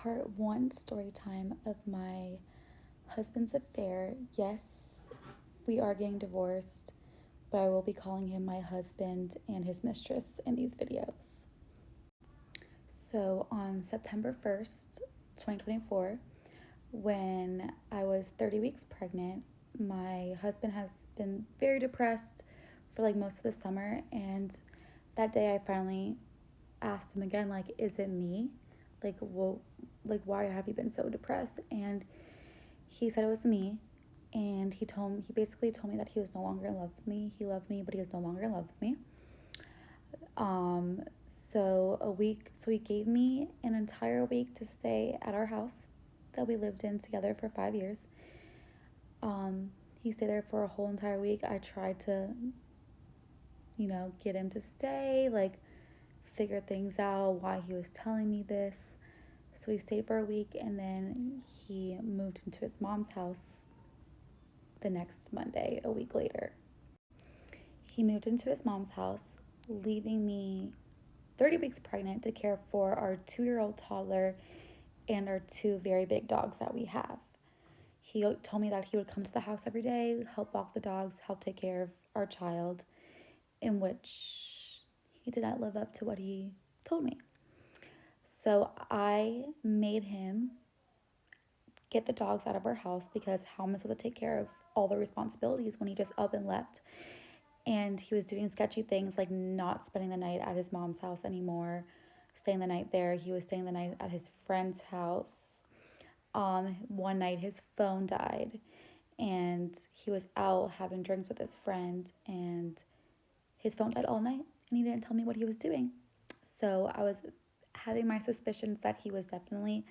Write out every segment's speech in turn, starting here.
part one story time of my husband's affair. Yes, we are getting divorced, but I will be calling him my husband and his mistress in these videos. So on September 1st, 2024, when I was 30 weeks pregnant, my husband has been very depressed for like most of the summer, and that day I finally asked him again, like, is it me? Like, well, like, why have you been so depressed? And he said it was me. And he basically told me that he was no longer in love with me. He loved me, but he was no longer in love with me. So he gave me an entire week to stay at our house that we lived in together for 5 years. He stayed there for a whole entire week. I tried to, get him to stay, like, figure things out, why he was telling me this. So he stayed for a week, and then he moved into his mom's house the next Monday, a week later. He moved into his mom's house, leaving me 30 weeks pregnant to care for our 2-year-old toddler and our 2 very big dogs that we have. He told me that he would come to the house every day, help walk the dogs, help take care of our child, in which he did not live up to what he told me. So I made him get the dogs out of our house, because how am I supposed to take care of all the responsibilities when he just up and left? And he was doing sketchy things like not spending the night at his mom's house anymore, staying the night there. He was staying the night at his friend's house. One night his phone died, and he was out having drinks with his friend, and his phone died all night, and he didn't tell me what he was doing. So I was having my suspicions that he was definitely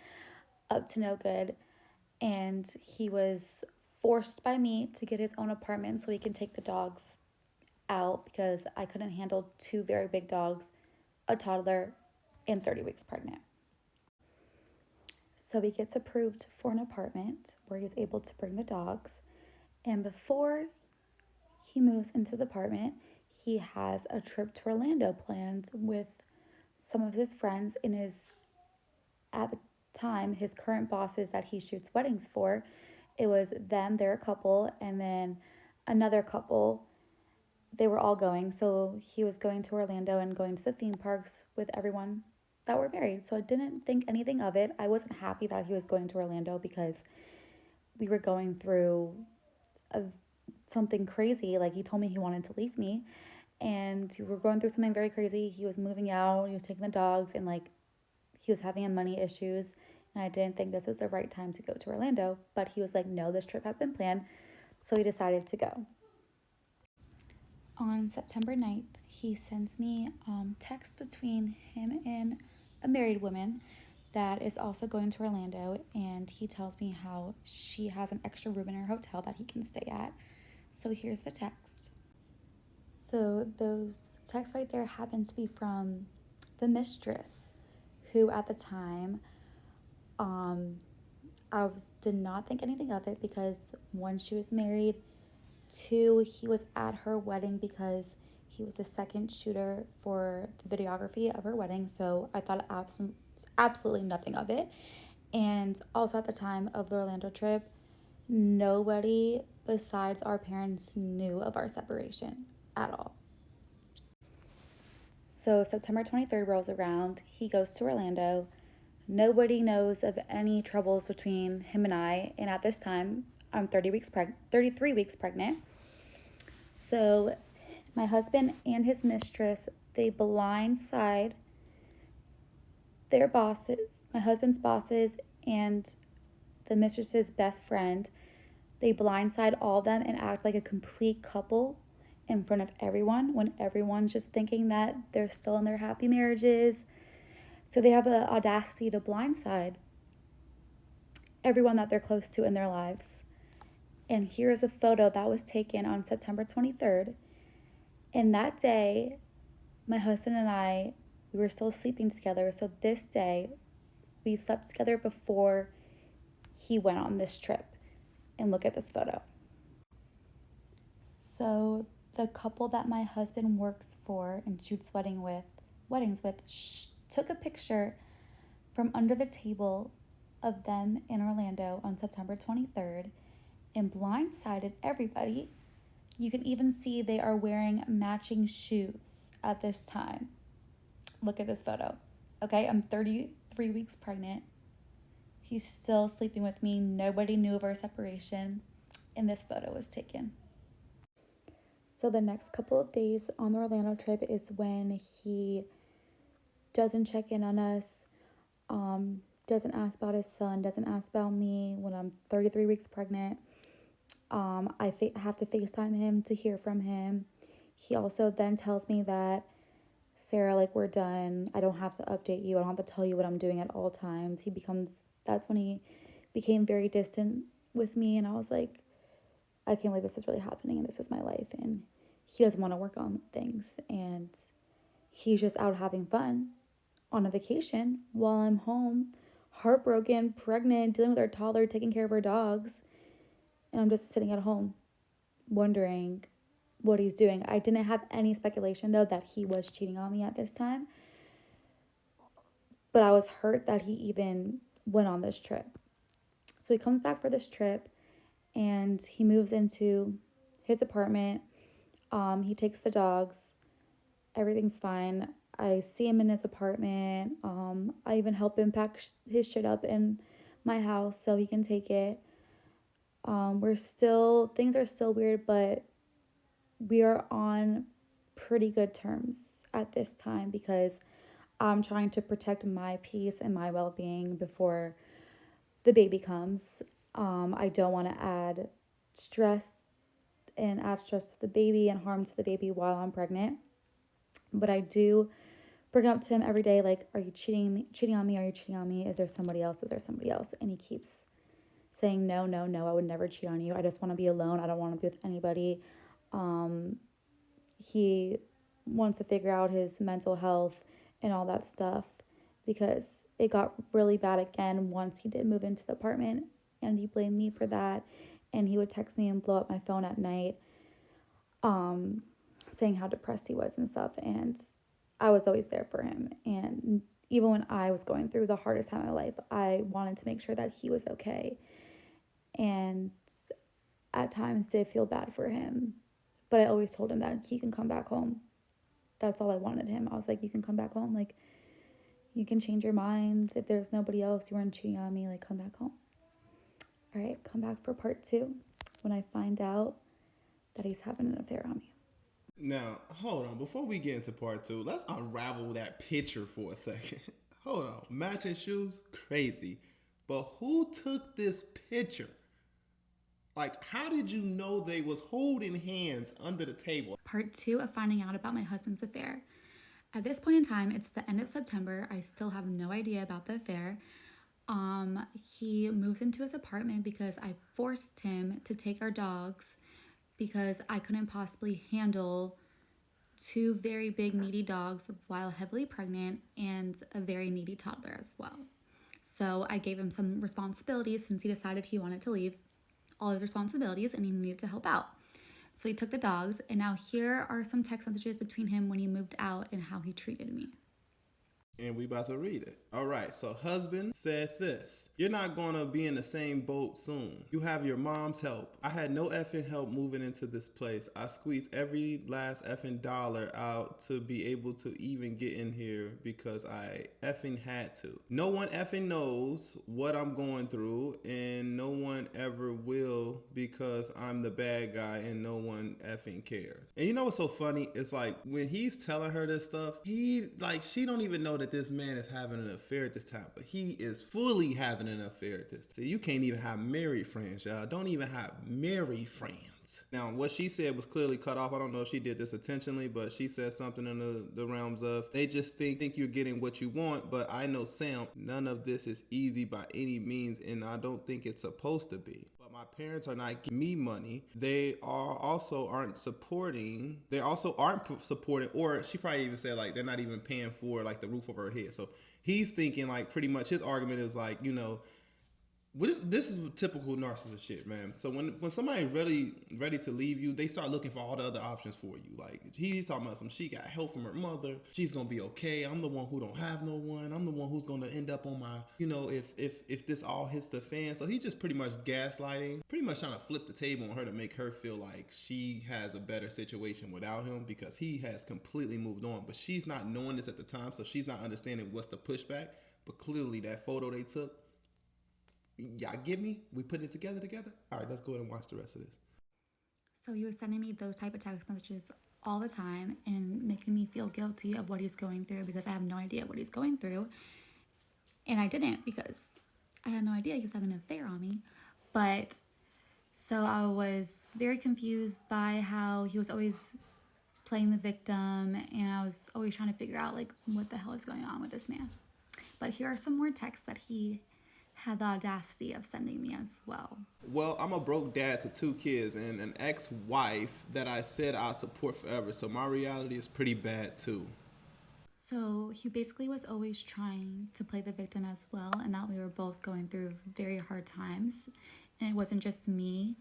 up to no good, and he was forced by me to get his own apartment so he can take the dogs out, because I couldn't handle 2 very big dogs, a toddler, and 30 weeks pregnant. So he gets approved for an apartment where he's able to bring the dogs. And before he moves into the apartment, he has a trip to Orlando planned with some of his friends and at the time, his current bosses that he shoots weddings for. It was them, they're a couple, and then another couple. They were all going. So he was going to Orlando and going to the theme parks with everyone that were married. So I didn't think anything of it. I wasn't happy that he was going to Orlando, because we were going through something crazy. Like, he told me he wanted to leave me, and we were going through something very crazy. He was moving out, he was taking the dogs, and like, he was having money issues, and I didn't think this was the right time to go to Orlando. But he was like, no, this trip has been planned. So he decided to go. On September 9th, he sends me text between him and a married woman that is also going to Orlando, and he tells me how she has an extra room in her hotel that he can stay at. So here's the text. So those texts right there happen to be from the mistress, who at the time, did not think anything of it, because 1, she was married, 2, he was at her wedding, because he was the second shooter for the videography of her wedding. So I thought absolutely nothing of it. And also, at the time of the Orlando trip, nobody besides our parents knew of our separation at all. So September 23rd rolls around. He goes to Orlando. Nobody knows of any troubles between him and I. And at this time, I'm 33 weeks pregnant. So my husband and his mistress, they blindside their bosses, my husband's bosses and the mistress's best friend. They blindside all of them and act like a complete couple in front of everyone, when everyone's just thinking that they're still in their happy marriages. So they have the audacity to blindside everyone that they're close to in their lives. And here is a photo that was taken on September 23rd. And that day, my husband and I, we were still sleeping together. So this day, we slept together before he went on this trip. And look at this photo. So the couple that my husband works for and shoots weddings with took a picture from under the table of them in Orlando on September 23rd and blindsided everybody. You can even see they are wearing matching shoes at this time. Look at this photo. Okay, I'm 33 weeks pregnant. He's still sleeping with me. Nobody knew of our separation, and this photo was taken. So the next couple of days on the Orlando trip is when he doesn't check in on us, doesn't ask about his son, doesn't ask about me when I'm 33 weeks pregnant. I have to FaceTime him to hear from him. He also then tells me that, Sarah, like, we're done. I don't have to update you. I don't have to tell you what I'm doing at all times. That's when he became very distant with me. And I was like, I can't believe this is really happening and this is my life. And he doesn't want to work on things. And he's just out having fun on a vacation while I'm home, heartbroken, pregnant, dealing with our toddler, taking care of our dogs. And I'm just sitting at home wondering what he's doing. I didn't have any speculation, though, that he was cheating on me at this time. But I was hurt that he even went on this trip. So he comes back for this trip and he moves into his apartment. He takes the dogs. Everything's fine. I see him in his apartment. I even help him pack his shit up in my house so he can take it. Things are still weird, but we are on pretty good terms at this time because I'm trying to protect my peace and my well-being before the baby comes. I don't want to add stress to the baby and harm to the baby while I'm pregnant. But I do bring up to him every day, like, are you cheating on me? Are you cheating on me? Is there somebody else? Is there somebody else? And he keeps saying, no, no, no, I would never cheat on you. I just want to be alone. I don't want to be with anybody. He wants to figure out his mental health and all that stuff because it got really bad again once he did move into the apartment, and he blamed me for that. And he would text me and blow up my phone at night, saying how depressed he was and stuff. And I was always there for him. And even when I was going through the hardest time of my life, I wanted to make sure that he was okay. And at times did feel bad for him. But I always told him that he can come back home. That's all I wanted him. I was like, you can come back home. Like, you can change your mind. If there's nobody else, you weren't cheating on me, like, come back home. All right, come back for part 2 when I find out that he's having an affair on me. Now, hold on. Before we get into part 2, let's unravel that picture for a second. Hold on. Matching shoes? Crazy. But who took this picture? Like, how did you know they was holding hands under the table? Part 2 of finding out about my husband's affair. At this point in time, it's the end of September. I still have no idea about the affair. He moves into his apartment because I forced him to take our dogs because I couldn't possibly handle 2 very big needy dogs while heavily pregnant and a very needy toddler as well. So I gave him some responsibilities since he decided he wanted to leave all his responsibilities and he needed to help out. So he took the dogs, and now here are some text messages between him when he moved out and how he treated me. And we about to read it. All right, so husband said this: you're not gonna be in the same boat soon. You have your mom's help. I had no effing help moving into this place. I squeezed every last effing dollar out to be able to even get in here because I effing had to. No one effing knows what I'm going through, and no one ever will because I'm the bad guy and no one effing cares. And you know what's so funny? It's like when he's telling her this stuff, she don't even know that this man is having an affair at this time, but he is fully having an affair at this. So you can't even have married friends, y'all. Don't even have married friends. Now, what she said was clearly cut off. I don't know if she did this intentionally, but she said something in the realms of, they just think you're getting what you want, but I know Sam, none of this is easy by any means, and I don't think it's supposed to be. My parents are not giving me money. They aren't supporting, or she probably even said, like, they're not even paying for, like, the roof over her head. So he's thinking, like, pretty much his argument is like, This is typical narcissist shit, man. So when somebody's ready to leave you, they start looking for all the other options for you. Like he's talking about she got help from her mother. She's gonna be okay. I'm the one who don't have no one. I'm the one who's gonna end up on my, if this all hits the fan. So he's just pretty much gaslighting, pretty much trying to flip the table on her to make her feel like she has a better situation without him because he has completely moved on. But she's not knowing this at the time, so she's not understanding what's the pushback. But clearly that photo they took, y'all get me? We put it together. All right, let's go ahead and watch the rest of this. So he was sending me those type of text messages all the time and making me feel guilty of what he's going through because I have no idea what he's going through. And I didn't because I had no idea he was having an affair on me. But so I was very confused by how he was always playing the victim, and I was always trying to figure out like what the hell is going on with this man. But here are some more texts that he had the audacity of sending me as well. Well, I'm a broke dad to 2 kids and an ex-wife that I said I'd support forever. So my reality is pretty bad too. So he basically was always trying to play the victim as well, and that we were both going through very hard times. And it wasn't just me.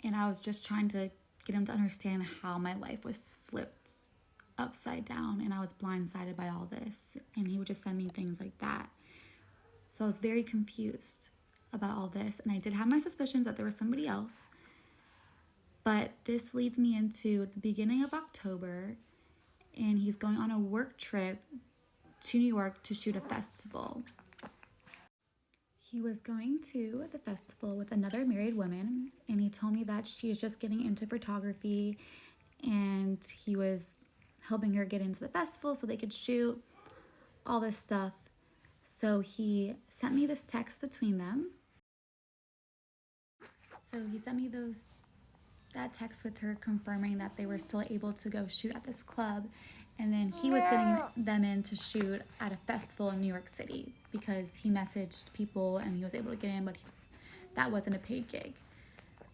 And I was just trying to get him to understand how my life was flipped upside down and I was blindsided by all this. And he would just send me things like that. So I was very confused about all this. And I did have my suspicions that there was somebody else. But this leads me into the beginning of October. And he's going on a work trip to New York to shoot a festival. He was going to the festival with another married woman. And he told me that she is just getting into photography. And he was helping her get into the festival so they could shoot all this stuff. So he sent me this text between them. So he sent me that text with her confirming that they were still able to go shoot at this club. And then he was getting them in to shoot at a festival in New York City because he messaged people and he was able to get in, but that wasn't a paid gig.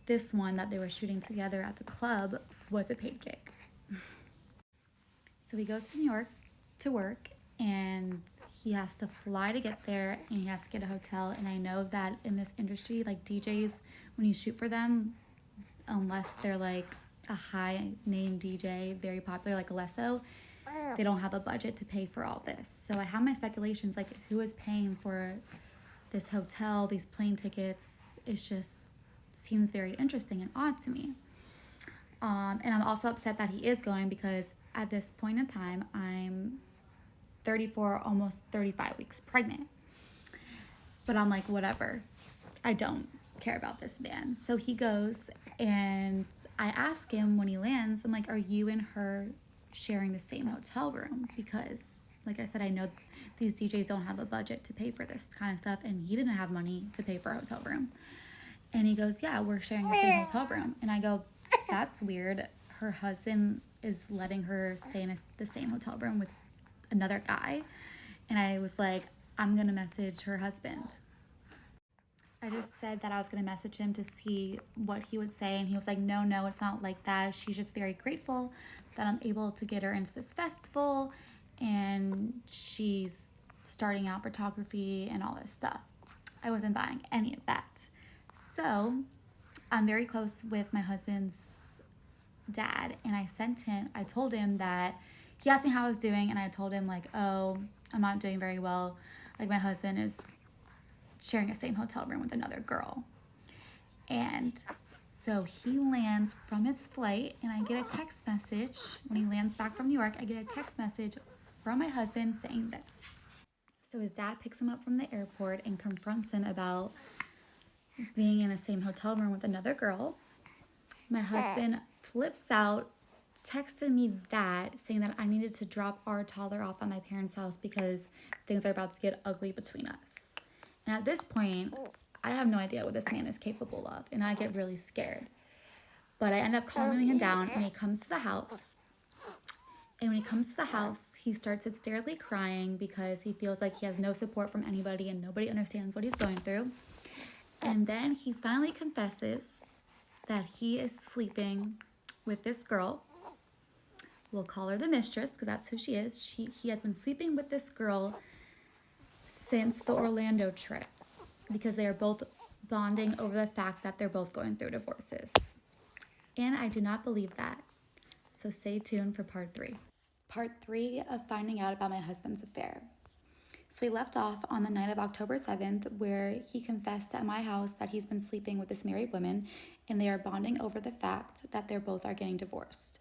This one that they were shooting together at the club was a paid gig. So he goes to New York to work, and he has to fly to get there, and he has to get a hotel. And I know that in this industry, like DJs, when you shoot for them, unless they're like a high name DJ, very popular, like Alesso, they don't have a budget to pay for all this. So I have my speculations, like who is paying for this hotel, these plane tickets. It just seems very interesting and odd to me. And I'm also upset that he is going because at this point in time, I'm 34, almost 35 weeks pregnant. But I'm like, whatever. I don't care about this man. So he goes, and I ask him when he lands, I'm like, are you and her sharing the same hotel room? Because like I said, I know these DJs don't have a budget to pay for this kind of stuff, and he didn't have money to pay for a hotel room. And he goes, yeah, we're sharing the same hotel room. And I go, that's weird. Her husband is letting her stay in the same hotel room with another guy. And I was like, I'm going to message her husband. I just said that I was going to message him to see what he would say. And he was like, no, it's not like that. She's just very grateful that I'm able to get her into this festival. And she's starting out photography and all this stuff. I wasn't buying any of that. So I'm very close with my husband's dad. And I told him that he asked me how I was doing. And I told him like, oh, I'm not doing very well. Like my husband is sharing a same hotel room with another girl. And so he lands from his flight, and I get a text message. When he lands back from New York, I get a text message from my husband saying this. So his dad picks him up from the airport and confronts him about being in the same hotel room with another girl. My husband flips out, texted me that, saying that I needed to drop our toddler off at my parents' house because things are about to get ugly between us. And at this point, I have no idea what this man is capable of, and I get really scared. But I end up calming him down, and he comes to the house. And when he comes to the house, he starts hysterically crying because he feels like he has no support from anybody and nobody understands what he's going through. And then he finally confesses that he is sleeping with this girl. We'll call her the mistress because that's who she is. He has been sleeping with this girl since the Orlando trip. because they are both bonding over the fact that they're both going through divorces. And I do not believe that. So stay tuned for part 3. Part 3 of finding out about my husband's affair. So we left off on the night of October 7th, where he confessed at my house that he's been sleeping with this married woman, and they are bonding over the fact that they're both are getting divorced.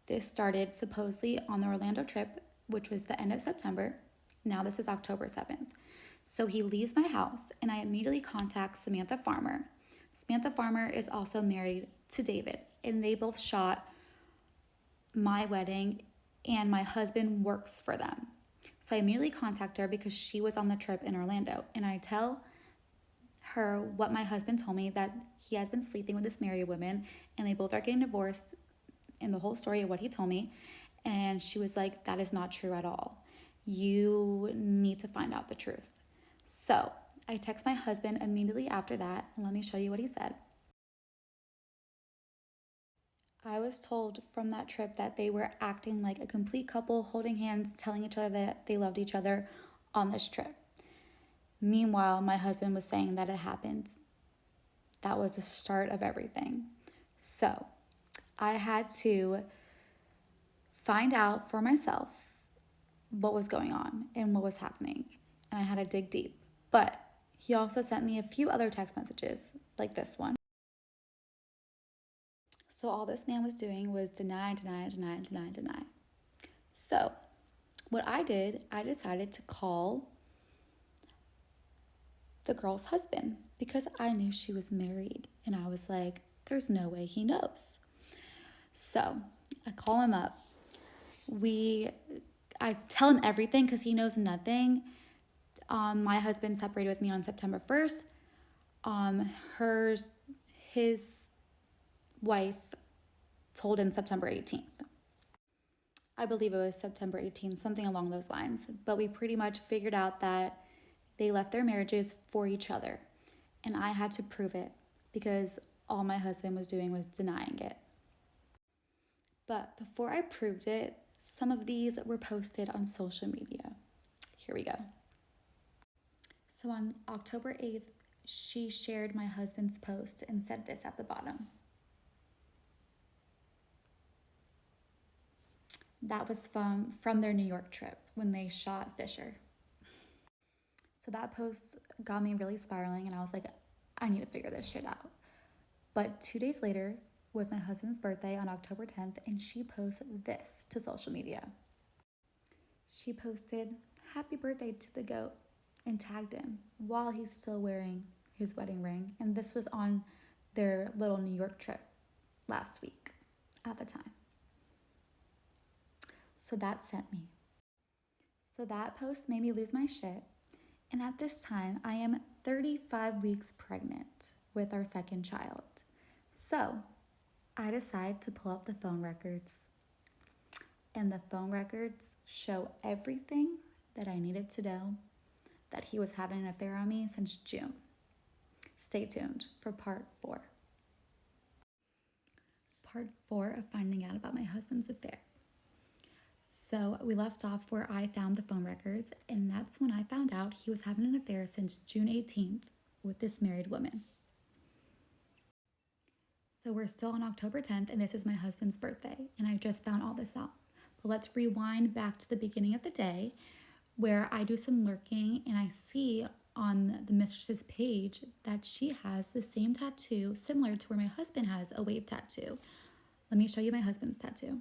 This started supposedly on the Orlando trip, which was the end of September. Now this is October 7th. So he leaves my house, and I immediately contact Samantha Farmer. Samantha Farmer is also married to David, and they both shot my wedding, and my husband works for them. So I immediately contact her because she was on the trip in Orlando, and I tell her what my husband told me, that he has been sleeping with this married woman and they both are getting divorced, and the whole story of what he told me. And she was like, that is not true at all. You need to find out the truth. So I text my husband immediately after that, and let me show you what he said. I was told from that trip that they were acting like a complete couple, holding hands, telling each other that they loved each other on this trip. Meanwhile, my husband was saying that it happened. That was the start of everything. So I had to find out for myself what was going on and what was happening. And I had to dig deep. But he also sent me a few other text messages, like this one. So all this man was doing was deny. So what I did, I decided to call the girl's husband because I knew she was married. And I was like, there's no way he knows. So I call him up. I tell him everything because he knows nothing. My husband separated with me on September 1st. His wife told him September 18th. I believe it was September 18th, something along those lines. But we pretty much figured out that they left their marriages for each other. And I had to prove it because all my husband was doing was denying it. But before I proved it, some of these were posted on social media. Here we go. So on October 8th, she shared my husband's post and said this at the bottom. That was from their New York trip when they shot Fisher. So that post got me really spiraling, and I was like, I need to figure this shit out. But 2 days later was my husband's birthday on October 10th, and she posted this to social media. She posted, "Happy birthday to the GOAT," and tagged him while he's still wearing his wedding ring. And this was on their little New York trip last week at the time. So that sent me. So that post made me lose my shit. And at this time, I am 35 weeks pregnant with our second child. So I decide to pull up the phone records. And the phone records show everything that I needed to know, that he was having an affair on me since June. Stay tuned for part 4. Part 4 of finding out about my husband's affair. So we left off where I found the phone records, and that's when I found out he was having an affair since June 18th with this married woman. So we're still on October 10th, and this is my husband's birthday, and I just found all this out. But let's rewind back to the beginning of the day where I do some lurking, and I see on the mistress's page that she has the same tattoo similar to where my husband has a wave tattoo. Let me show you my husband's tattoo.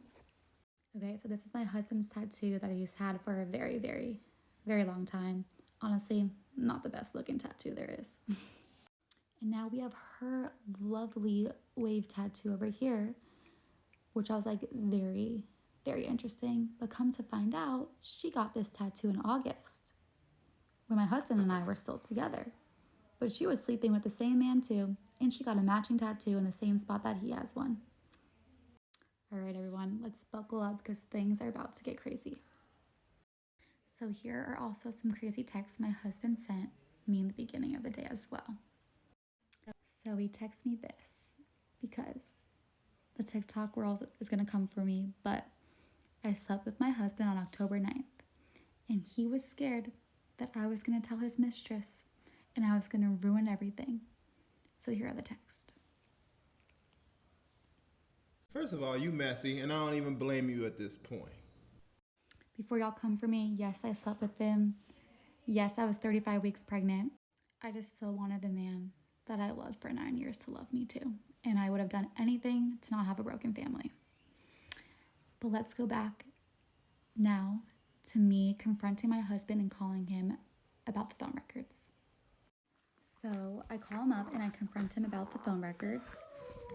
Okay, so this is my husband's tattoo that he's had for a very, very, very long time. Honestly, not the best looking tattoo there is. And now we have her lovely wave tattoo over here, which I was like, very, very interesting. But come to find out, she got this tattoo in August when my husband and I were still together. But she was sleeping with the same man too, and she got a matching tattoo in the same spot that he has one. All right, everyone, let's buckle up because things are about to get crazy. So here are also some crazy texts my husband sent me in the beginning of the day as well. So he texted me this because the TikTok world is going to come for me, but I slept with my husband on October 9th, and he was scared that I was going to tell his mistress, and I was going to ruin everything. So here are the texts. First of all, you messy, and I don't even blame you at this point. Before y'all come for me, yes, I slept with him. Yes, I was 35 weeks pregnant. I just still wanted the man that I loved for 9 years to love me too. And I would have done anything to not have a broken family. But let's go back now to me confronting my husband and calling him about the phone records. So I call him up and I confront him about the phone records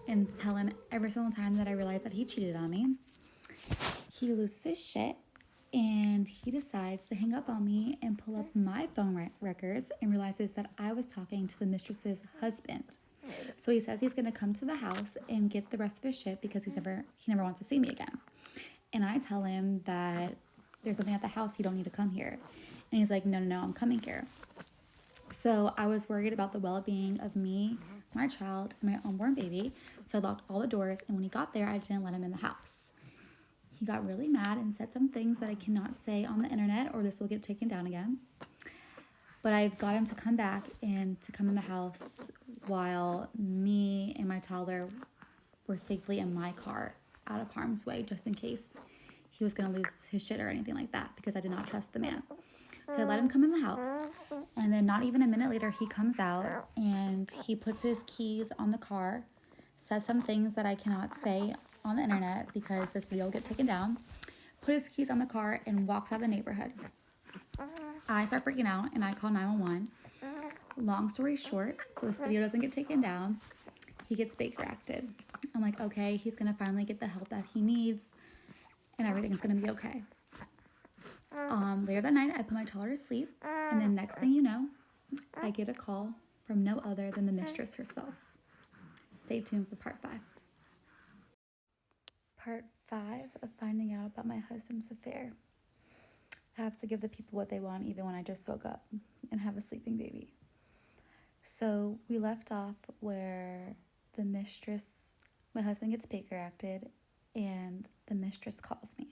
and tell him every single time that I realize that he cheated on me. He loses his shit and he decides to hang up on me and pull up my phone records and realizes that I was talking to the mistress's husband. So he says he's going to come to the house and get the rest of his shit because he never wants to see me again. And I tell him that there's something at the house, you don't need to come here. And he's like, no, I'm coming here. So I was worried about the well-being of me, my child, and my unborn baby. So I locked all the doors, and when he got there, I didn't let him in the house. He got really mad and said some things that I cannot say on the internet or this will get taken down again. But I got him to come back and to come in the house while me and my toddler were safely in my car out of harm's way, just in case he was going to lose his shit or anything like that, because I did not trust the man. So I let him come in the house, and then not even a minute later, he comes out and he puts his keys on the car, says some things that I cannot say on the internet because this video will get taken down, put his keys on the car, and walks out of the neighborhood. I start freaking out, and I call 911. Long story short, so this video doesn't get taken down, he gets Baker acted. I'm like, okay, he's going to finally get the help that he needs, and everything's going to be okay. Later that night, I put my toddler to sleep, and then next thing you know, I get a call from no other than the mistress herself. Stay tuned for part 5. Part 5 of finding out about my husband's affair. I have to give the people what they want even when I just woke up and have a sleeping baby. So we left off where the mistress, my husband gets Baker acted, and the mistress calls me.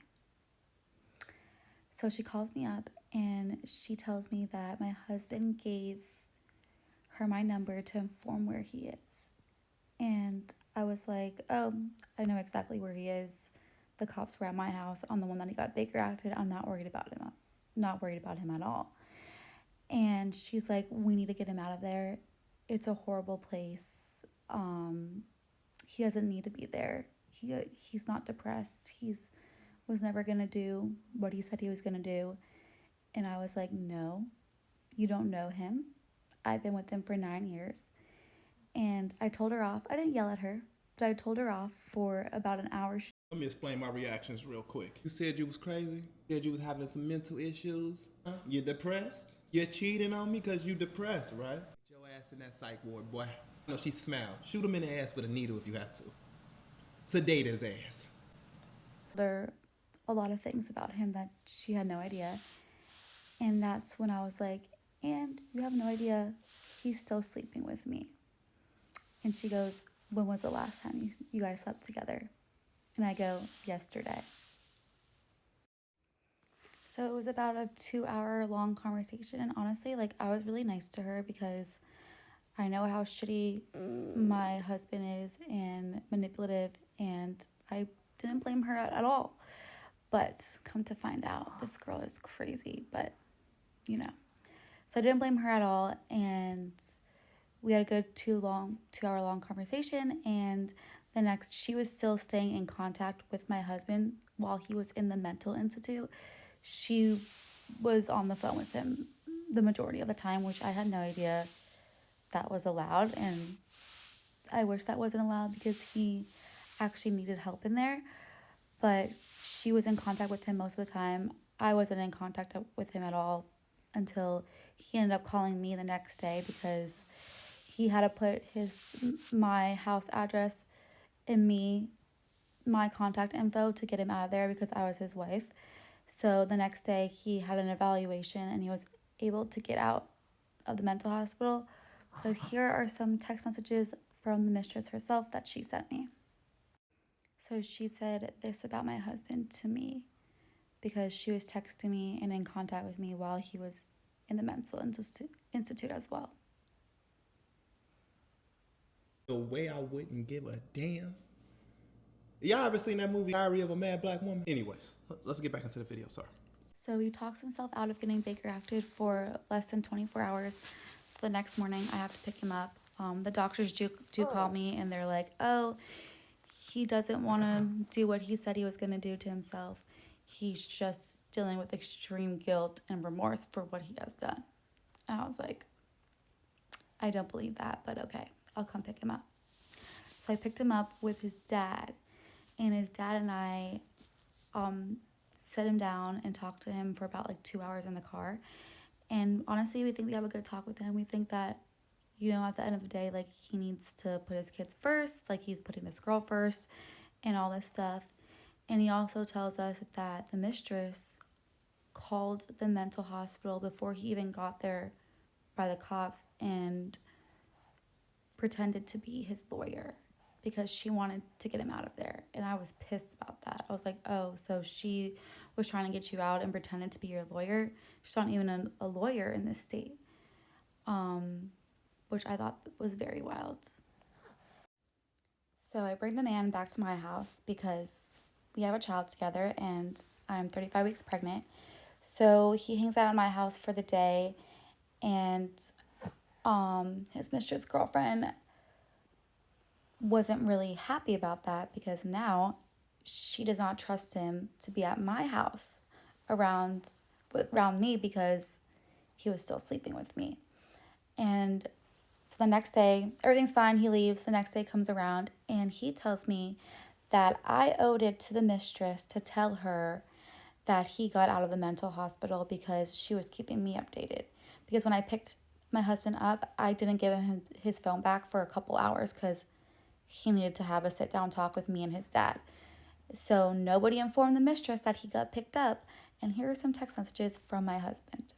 So she calls me up and she tells me that my husband gave her my number to inform where he is. And I was like, oh, I know exactly where he is. The cops were at my house on the one that he got Baker acted. I'm not worried about him. Not worried about him at all. And she's like, we need to get him out of there. It's a horrible place. He doesn't need to be there. He's not depressed. Was never going to do what he said he was going to do. And I was like, no, you don't know him. I've been with him for 9 years. And I told her off. I didn't yell at her, but I told her off for about an hour. Let me explain my reactions real quick. You said you was crazy? You said you was having some mental issues? Huh? You're depressed? You're cheating on me because you depressed, right? Get your ass in that psych ward, boy. No, she smiled. Shoot him in the ass with a needle if you have to. Sedate his ass. There are a lot of things about him that she had no idea. And that's when I was like, and you have no idea he's still sleeping with me. And she goes, when was the last time you guys slept together? And I go, yesterday. So it was about a 2-hour long conversation. And honestly, like, I was really nice to her because I know how shitty my husband is and manipulative. And I didn't blame her at all. But come to find out, this girl is crazy. But, you know. So I didn't blame her at all. And we had a good 2-hour long conversation. And the next, she was still staying in contact with my husband while he was in the mental institute. She was on the phone with him the majority of the time, which I had no idea that was allowed. And I wish that wasn't allowed because he actually needed help in there. But she was in contact with him most of the time. I wasn't in contact with him at all until he ended up calling me the next day because he had to put my house address and my contact info to get him out of there because I was his wife. So the next day he had an evaluation and he was able to get out of the mental hospital. But here are some text messages from the mistress herself that she sent me. So she said this about my husband to me because she was texting me and in contact with me while he was in the mental institute as well. The way I wouldn't give a damn. Y'all ever seen that movie Diary of a Mad Black Woman? Anyways, let's get back into the video. Sorry. So he talks himself out of getting Baker acted for less than 24 hours. So the next morning, I have to pick him up. The doctors do call me, and they're like, oh, he doesn't want to do what he said he was going to do to himself. He's just dealing with extreme guilt and remorse for what he has done. And I was like, I don't believe that, but okay, I'll come pick him up. So I picked him up with his dad, and his dad and I sit him down and talked to him for about like 2 hours in the car. And honestly, we think we have a good talk with him. We think that, at the end of the day, like, he needs to put his kids first, like he's putting this girl first and all this stuff. And he also tells us that the mistress called the mental hospital before he even got there by the cops and pretended to be his lawyer because she wanted to get him out of there. And I was pissed about that. I was like, oh, so she was trying to get you out and pretended to be your lawyer? She's not even a lawyer in this state. Which I thought was very wild. So I bring the man back to my house because we have a child together and I'm 35 weeks pregnant. So he hangs out at my house for the day, and his mistress girlfriend wasn't really happy about that because now she does not trust him to be at my house around me because he was still sleeping with me. And so the next day, everything's fine. He leaves. The next day comes around, and he tells me that I owed it to the mistress to tell her that he got out of the mental hospital because she was keeping me updated. Because when I picked my husband up, I didn't give him his phone back for a couple hours because he needed to have a sit-down talk with me and his dad. So nobody informed the mistress that he got picked up. And here are some text messages from my husband.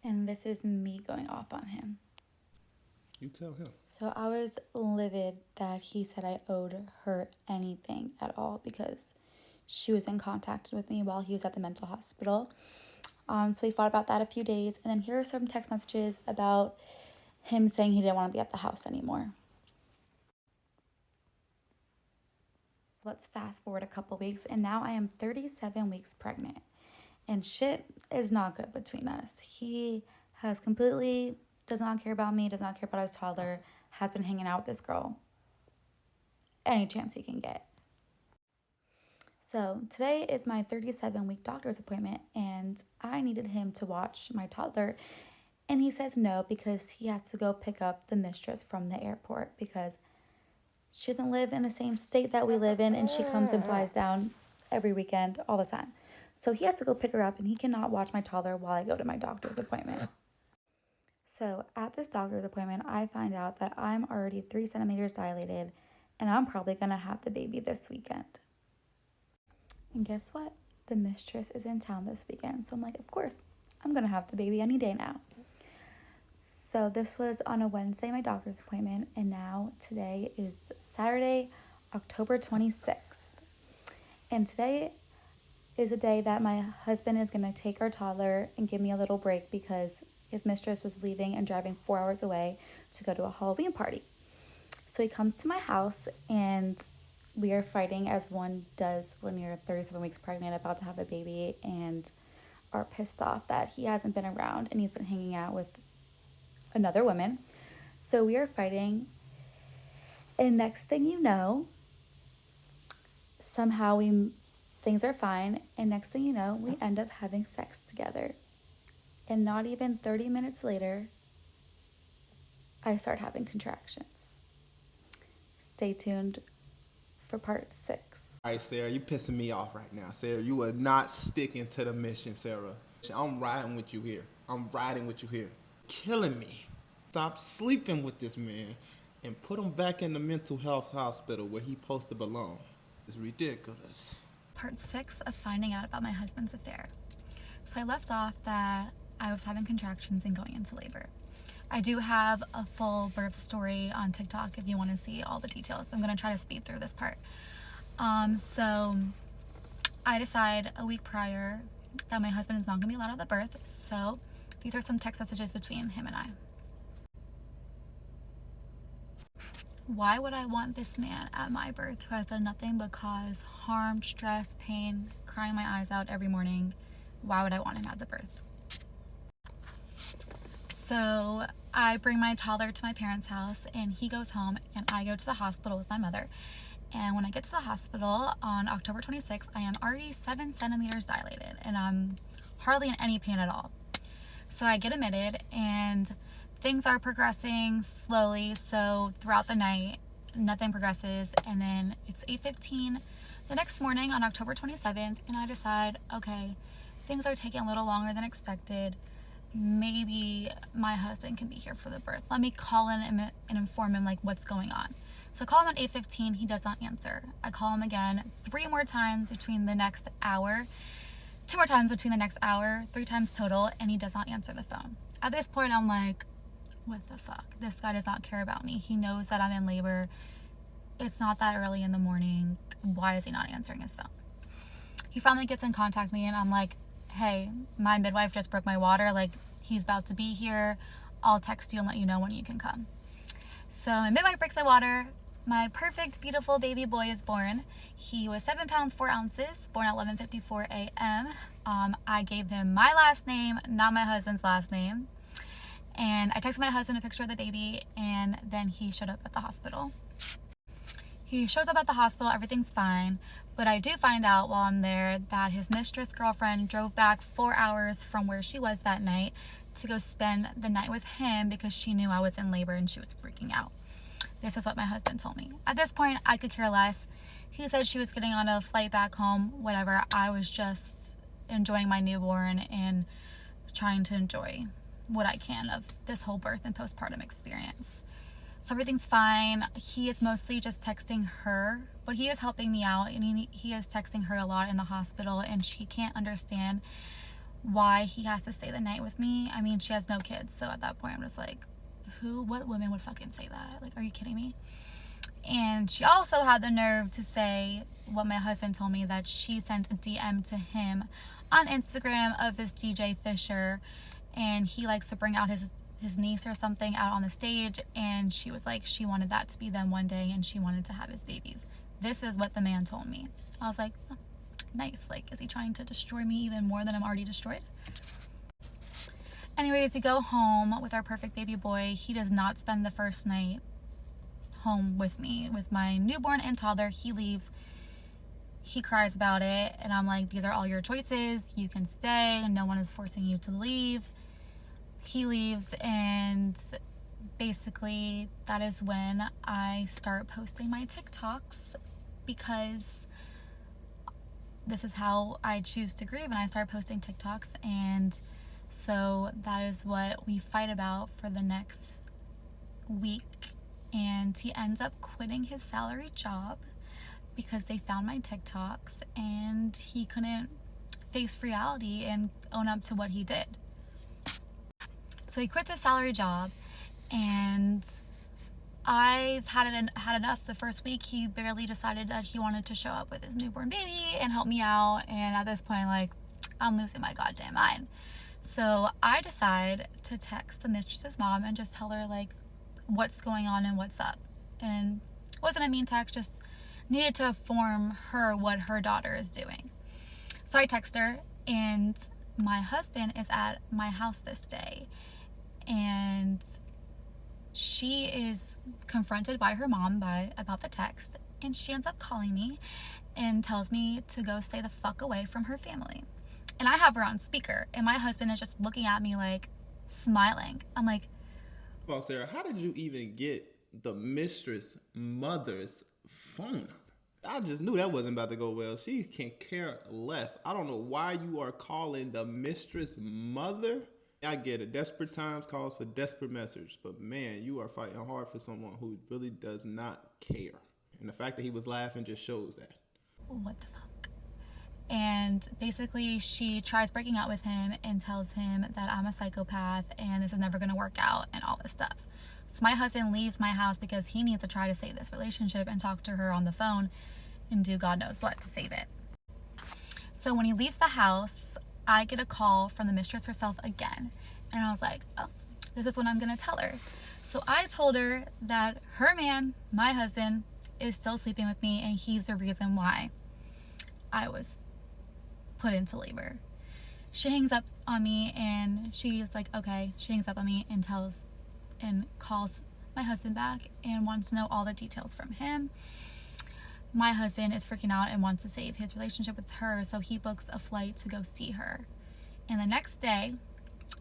And this is me going off on him. You tell him. So I was livid that he said I owed her anything at all because she was in contact with me while he was at the mental hospital. So we fought about that a few days. And then here are some text messages about him saying he didn't want to be at the house anymore. Let's fast forward a couple weeks, and now I am 37 weeks pregnant. And shit is not good between us. He has completely does not care about me, does not care about his toddler, has been hanging out with this girl any chance he can get. So today is my 37-week doctor's appointment, and I needed him to watch my toddler. And he says no because he has to go pick up the mistress from the airport because she doesn't live in the same state that we live in, and she comes and flies down every weekend all the time. So he has to go pick her up, and he cannot watch my toddler while I go to my doctor's appointment. So at this doctor's appointment, I find out that I'm already 3 centimeters dilated, and I'm probably going to have the baby this weekend. And guess what? The mistress is in town this weekend. So I'm like, of course, I'm going to have the baby any day now. So this was on a Wednesday, my doctor's appointment, and now today is Saturday, October 26th. And today is a day that my husband is going to take our toddler and give me a little break because his mistress was leaving and driving 4 hours away to go to a Halloween party. So he comes to my house, and we are fighting as one does when you're 37 weeks pregnant, about to have a baby, and are pissed off that he hasn't been around and he's been hanging out with another woman. So we are fighting, and next thing you know, somehow things are fine, and next thing you know, we end up having sex together. And not even 30 minutes later, I start having contractions. Stay tuned for part 6. All right, Sarah, you pissing me off right now. Sarah, you are not sticking to the mission, Sarah. I'm riding with you here. I'm riding with you here. Killing me. Stop sleeping with this man and put him back in the mental health hospital where he's supposed to belong. It's ridiculous. Part 6 of finding out about my husband's affair. So I left off that I was having contractions and going into labor. I do have a full birth story on TikTok if you want to see all the details. I'm going to try to speed through this part. So I decide a week prior that my husband is not going to be allowed at the birth. So These are some text messages between him and I. Why would I want this man at my birth who has done nothing but cause harm, stress, pain, crying my eyes out every morning? Why would I want him at the birth? So I bring my toddler to my parents' house and he goes home and I go to the hospital with my mother. And when I get to the hospital on October 26th, I am already 7 centimeters dilated and I'm hardly in any pain at all. So I get admitted and things are progressing slowly. So throughout the night, nothing progresses. And then it's 8:15 the next morning on October 27th. And I decide, okay, things are taking a little longer than expected. Maybe my husband can be here for the birth. Let me call in and inform him like what's going on. So I call him at 8:15. He does not answer. I call him again 3 more times between the next hour. 2 more times between the next hour, 3 times total, and he does not answer the phone. At this point, I'm like, what the fuck? This guy does not care about me. He knows that I'm in labor. It's not that early in the morning. Why is he not answering his phone? He finally gets in contact with me, and I'm like, hey, my midwife just broke my water. Like, he's about to be here. I'll text you and let you know when you can come. So my midwife breaks my water. My perfect, beautiful baby boy is born. He was 7 pounds, 4 ounces, born at 11:54 a.m. I gave him my last name, not my husband's last name. And I texted my husband a picture of the baby, and then he showed up at the hospital. He shows up at the hospital, everything's fine, but I do find out while I'm there that his mistress girlfriend drove back 4 hours from where she was that night to go spend the night with him because she knew I was in labor and she was freaking out. This is what my husband told me. At this point, I could care less. He said she was getting on a flight back home, whatever. I was just enjoying my newborn and trying to enjoy what I can of this whole birth and postpartum experience. So everything's fine. He is mostly just texting her, but he is helping me out, and he is texting her a lot in the hospital, and she can't understand why he has to stay the night with me. I mean, she has no kids, so at that point I'm just like, what woman would fucking say that? Like, are you kidding me? And she also had the nerve to say what my husband told me, that she sent a DM to him on Instagram of this DJ Fisher, and he likes to bring out his niece or something out on the stage, and she was like, she wanted that to be them one day and she wanted to have his babies. This is what the man told me. I was like, oh, nice. Like, is he trying to destroy me even more than I'm already destroyed? Anyways, we go home with our perfect baby boy. He does not spend the first night home with me, with my newborn and toddler. He leaves. He cries about it, and I'm like, these are all your choices. You can stay. No one is forcing you to leave. He leaves, and basically that is when I start posting my TikToks, because this is how I choose to grieve, and I start posting TikToks. And so that is what we fight about for the next week. And he ends up quitting his salary job because they found my TikToks and he couldn't face reality and own up to what he did. So he quits his salary job, and I've had enough. The first week, he barely decided that he wanted to show up with his newborn baby and help me out. And at this point, like, I'm losing my goddamn mind. So I decide to text the mistress's mom and just tell her, like, what's going on and what's up. And it wasn't a mean text, just needed to inform her what her daughter is doing. So I text her, and my husband is at my house this day, and she is confronted by her mom about the text, and she ends up calling me and tells me to go stay the fuck away from her family. And I have her on speaker, and my husband is just looking at me like, smiling. I'm like, well, Sarah, how did you even get the mistress mother's phone number? I just knew that wasn't about to go well. She can care less. I don't know why you are calling the mistress mother. I get it. Desperate times calls for desperate measures. But man, you are fighting hard for someone who really does not care. And the fact that he was laughing just shows that. what the fuck? And basically she tries breaking out with him and tells him that I'm a psychopath and this is never going to work out and all this stuff. So my husband leaves my house because he needs to try to save this relationship and talk to her on the phone and do God knows what to save it. So when he leaves the house, I get a call from the mistress herself again. And I was like, oh, this is what I'm gonna tell her. So I told her that her man, my husband, is still sleeping with me, and he's the reason why I was put into labor. She hangs up on me, and she's like, okay. She hangs up on me and calls my husband back and wants to know all the details from him. My husband is freaking out and wants to save his relationship with her, so he books a flight to go see her. And the next day,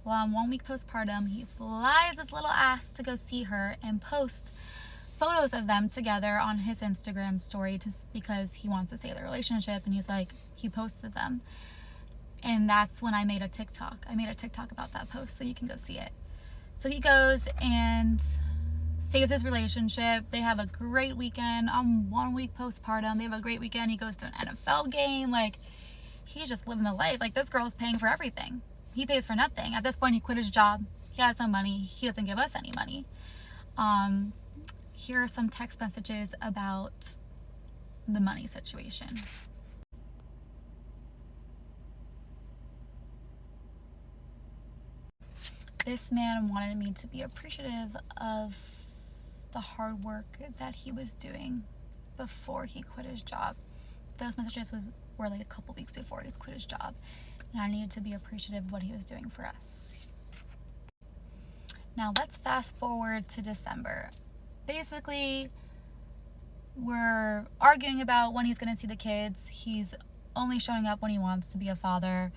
while I'm 1 week postpartum, he flies his little ass to go see her and posts photos of them together on his Instagram story because he wants to save their relationship. And he posted them. And that's when I made a TikTok. I made a TikTok about that post, so you can go see it. So he goes and saves his relationship. They have a great weekend. I'm 1 week postpartum. They have a great weekend. He goes to an NFL game. Like, he's just living the life. Like, this girl's paying for everything. He pays for nothing. At this point, he quit his job. He has no money. He doesn't give us any money. Here are some text messages about the money situation. This man wanted me to be appreciative of the hard work that he was doing before he quit his job. Those messages were like a couple weeks before he quit his job, and I needed to be appreciative of what he was doing for us. Now let's fast forward to December. Basically, we're arguing about when he's going to see the kids. He's only showing up when he wants to be a father.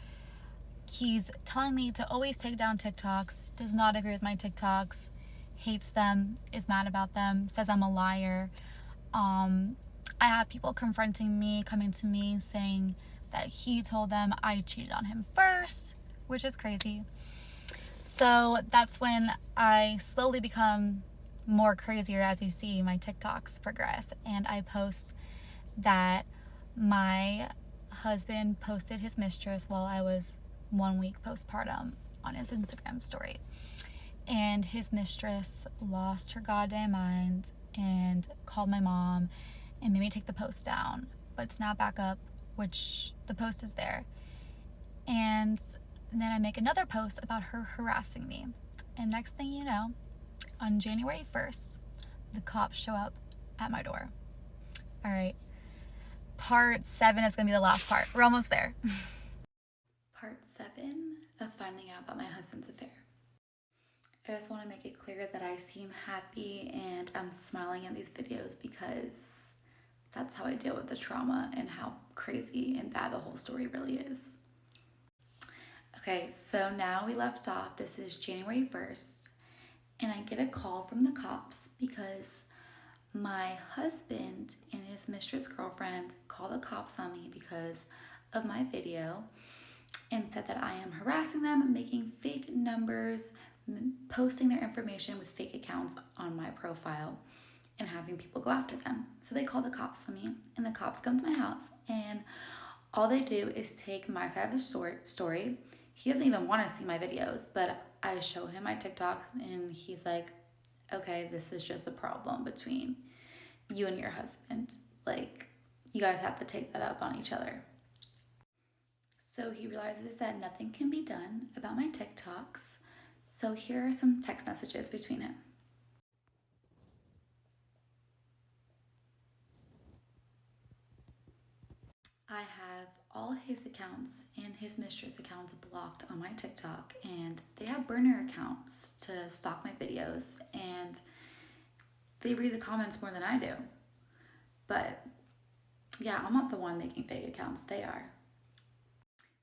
He's telling me to always take down TikToks, does not agree with my TikToks, hates them, is mad about them, says I'm a liar. I have people confronting me, coming to me saying that he told them I cheated on him first, which is crazy. So that's when I slowly become more crazier as you see my TikToks progress. And I post that my husband posted his mistress while I was 1 week postpartum on his Instagram story. And his mistress lost her goddamn mind and called my mom and made me take the post down. But it's now back up, which the post is there. And then I make another post about her harassing me. And next thing you know, on January 1st, the cops show up at my door. All right. Part 7 is going to be the last part. We're almost there. Part 7 of finding out about my husband's affair. I just want to make it clear that I seem happy and I'm smiling in these videos because that's how I deal with the trauma and how crazy and bad the whole story really is. Okay, so now we left off. This is January 1st, and I get a call from the cops because my husband and his mistress girlfriend called the cops on me because of my video and said that I am harassing them, making fake numbers, posting their information with fake accounts on my profile, and having people go after them. So they call the cops on me, and the cops come to my house, and all they do is take my side of the story. He doesn't even want to see my videos, but I show him my TikTok, and he's like, okay, this is just a problem between you and your husband. Like, you guys have to take that up on each other. So he realizes that nothing can be done about my TikToks. So here are some text messages between him. I have all his accounts and his mistress accounts blocked on my TikTok, and they have burner accounts to stalk my videos, and they read the comments more than I do. But yeah, I'm not the one making fake accounts, they are.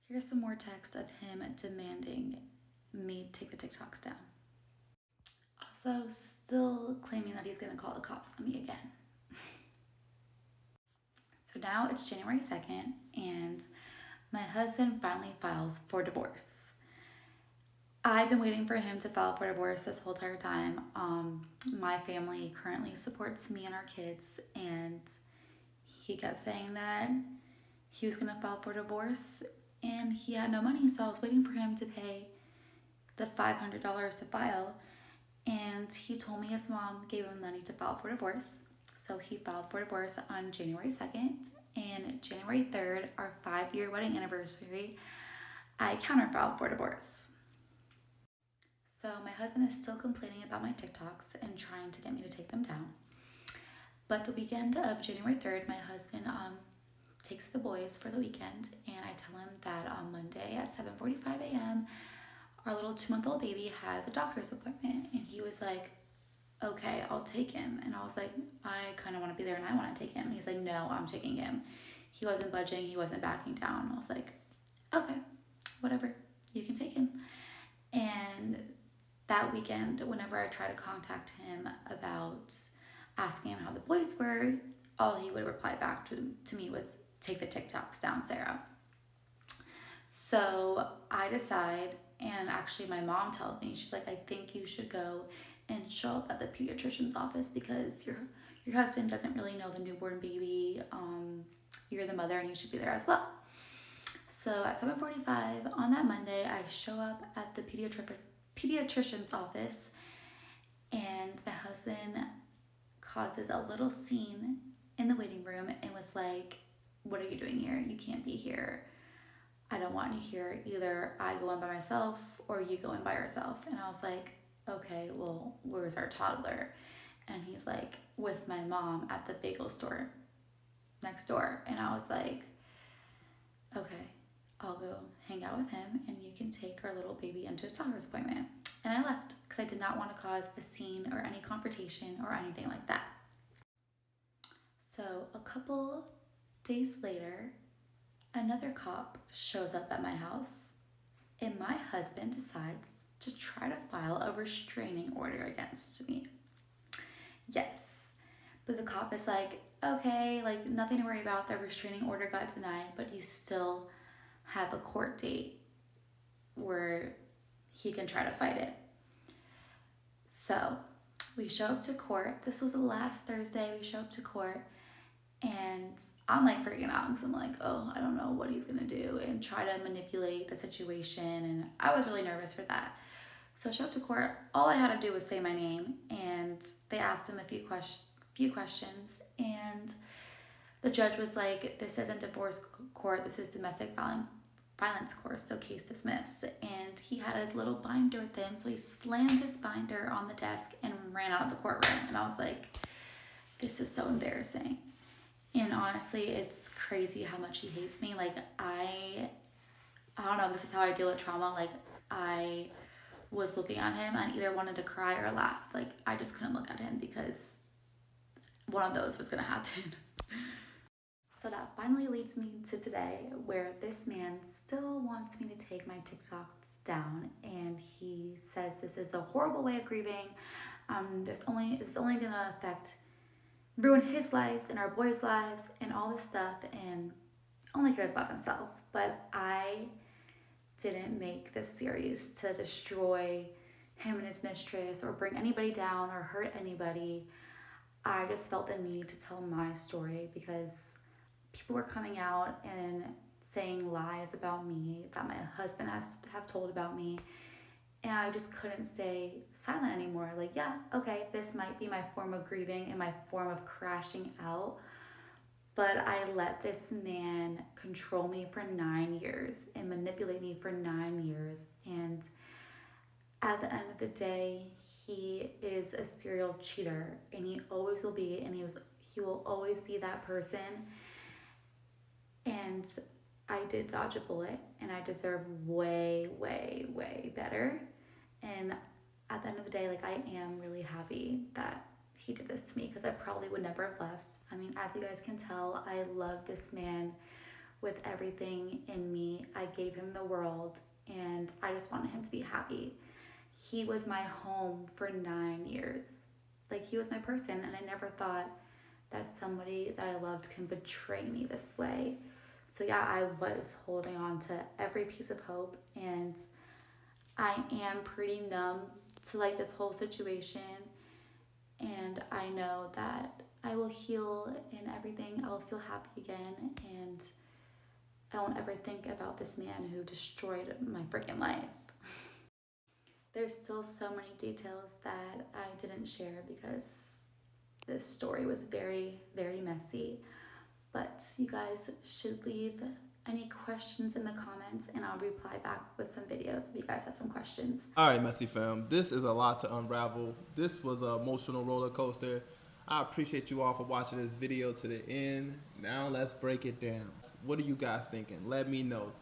Here's some more text of him demanding me take the TikToks down. Also, still claiming that he's gonna call the cops on me again. So now it's January 2nd, and my husband finally files for divorce. I've been waiting for him to file for divorce this whole entire time. My family currently supports me and our kids, and he kept saying that he was gonna file for divorce, and he had no money, so I was waiting for him to pay the $500 to file, and he told me his mom gave him money to file for divorce. So he filed for divorce on January 2nd, and January 3rd, our 5-year wedding anniversary, I counterfiled for divorce. So my husband is still complaining about my TikToks and trying to get me to take them down. But the weekend of January 3rd, my husband takes the boys for the weekend, and I tell him that on Monday at 7:45 a.m., our little 2-month-old baby has a doctor's appointment. And he was like, okay, I'll take him. And I was like, I kind of want to be there and I want to take him. And he's like, no, I'm taking him. He wasn't budging. He wasn't backing down. I was like, okay, whatever. You can take him. And that weekend, whenever I tried to contact him about asking him how the boys were, all he would reply back to me was, take the TikToks down, Sarah. So I decide, and actually my mom tells me, she's like, I think you should go and show up at the pediatrician's office because your husband doesn't really know the newborn baby. You're the mother and you should be there as well. So at 7:45 on that Monday, I show up at the pediatrician's office, and my husband causes a little scene in the waiting room and was like, what are you doing here? You can't be here. I don't want you here. Either I go in by myself or you go in by yourself. And I was like, okay, well, where's our toddler? And he's like, with my mom at the bagel store next door. And I was like, okay, I'll go hang out with him and you can take our little baby into his doctor's appointment. And I left because I did not want to cause a scene or any confrontation or anything like that. So a couple days later, another cop shows up at my house, and my husband decides to try to file a restraining order against me. Yes, but the cop is like, okay, like nothing to worry about. The restraining order got denied, but you still have a court date where he can try to fight it. So we show up to court. This was the last Thursday. We show up to court, and I'm like freaking out because I'm like, oh, I don't know what he's gonna do and try to manipulate the situation. And I was really nervous for that. So I showed up to court. All I had to do was say my name, and they asked him a few questions. And the judge was like, this isn't divorce court, this is domestic violence court, so case dismissed. And he had his little binder with him, so he slammed his binder on the desk and ran out of the courtroom. And I was like, this is so embarrassing. And honestly, it's crazy how much he hates me. Like, I don't know, this is how I deal with trauma. Like, I was looking at him and either wanted to cry or laugh. Like, I just couldn't look at him because one of those was gonna happen. So that finally leads me to today, where this man still wants me to take my TikToks down, and he says this is a horrible way of grieving. It's only gonna ruin his lives and our boys' lives and all this stuff, and only cares about himself. But I didn't make this series to destroy him and his mistress or bring anybody down or hurt anybody. I just felt the need to tell my story because people were coming out and saying lies about me that my husband have told about me, and I just couldn't stay silent anymore. Like, yeah, okay, this might be my form of grieving and my form of crashing out, but I let this man control me for 9 years and manipulate me for 9 years. And at the end of the day, he is a serial cheater, and he always will be, and he will always be that person. And I did dodge a bullet, and I deserve way, way, way better. And at the end of the day, like, I am really happy that he did this to me because I probably would never have left. I mean, as you guys can tell, I love this man with everything in me. I gave him the world, and I just wanted him to be happy. He was my home for 9 years. Like, he was my person, and I never thought that somebody that I loved can betray me this way. So yeah, I was holding on to every piece of hope, and I am pretty numb to like this whole situation. And I know that I will heal and everything. I will feel happy again, and I won't ever think about this man who destroyed my freaking life. There's still so many details that I didn't share because this story was very, very messy. But you guys should leave any questions in the comments, and I'll reply back with some videos if you you guys have some questions. All right, Messy Fam. This is a lot to unravel. This was an emotional roller coaster. I appreciate you all for watching this video to the end. Now let's break it down. What are you guys thinking? Let me know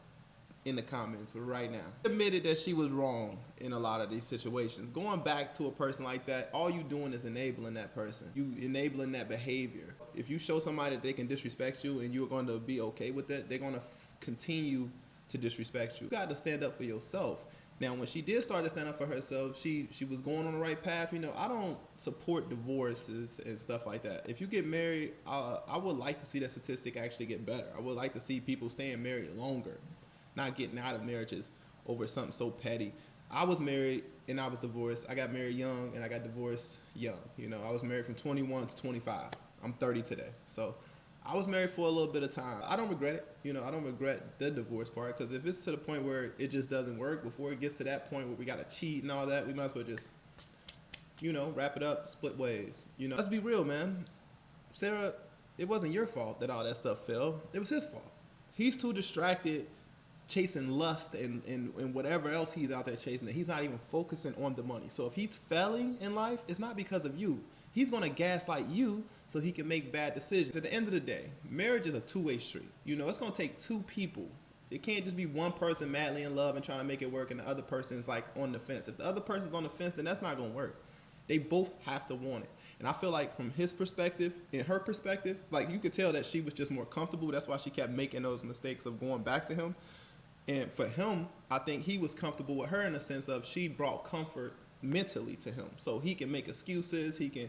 in the comments right now. Admitted that she was wrong in a lot of these situations. Going back to a person like that, all you doing is enabling that person. You enabling that behavior. If you show somebody that they can disrespect you and you're going to be okay with it, they're going to continue to disrespect you. You got to stand up for yourself. Now, when she did start to stand up for herself, she was going on the right path. You know, I don't support divorces and stuff like that. If you get married, I would like to see that statistic actually get better. I would like to see people staying married longer, not getting out of marriages over something so petty. I was married and I was divorced. I got married young and I got divorced young. You know, I was married from 21 to 25. I'm 30 today. So I was married for a little bit of time. I don't regret it. You know, I don't regret the divorce part, because if it's to the point where it just doesn't work, before it gets to that point where we got to cheat and all that, we might as well just, you know, wrap it up, split ways. You know, let's be real, man. Sarah, it wasn't your fault that all that stuff fell. It was his fault. He's too distracted chasing lust and whatever else he's out there chasing, that he's not even focusing on the money. So if he's failing in life, it's not because of you. He's going to gaslight you so he can make bad decisions. At the end of the day, marriage is a two-way street. You know, it's going to take two people. It can't just be one person madly in love and trying to make it work and the other person's like on the fence. If the other person's on the fence, then that's not going to work. They both have to want it. And I feel like from his perspective, in her perspective, like you could tell that she was just more comfortable. That's why she kept making those mistakes of going back to him. And for him, I think he was comfortable with her in the sense of she brought comfort mentally to him. So he can make excuses, he can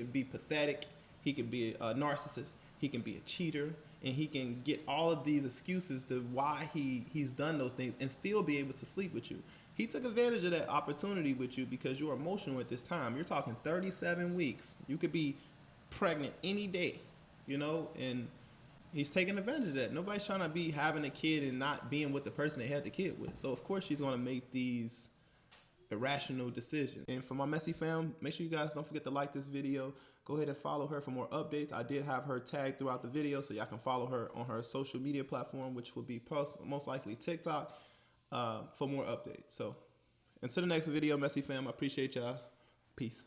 be pathetic, he can be a narcissist, he can be a cheater, and he can get all of these excuses to why he's done those things and still be able to sleep with you. He took advantage of that opportunity with you because you're emotional at this time. You're talking 37 weeks. You could be pregnant any day, you know, and he's taking advantage of that. Nobody's trying to be having a kid and not being with the person they had the kid with. So of course she's going to make these irrational decisions. And for my Messy fam, make sure you guys don't forget to like this video. Go ahead and follow her for more updates. I did have her tagged throughout the video, so y'all can follow her on her social media platform, which will be most likely TikTok, for more updates. So until the next video, Messy fam, I appreciate y'all. Peace.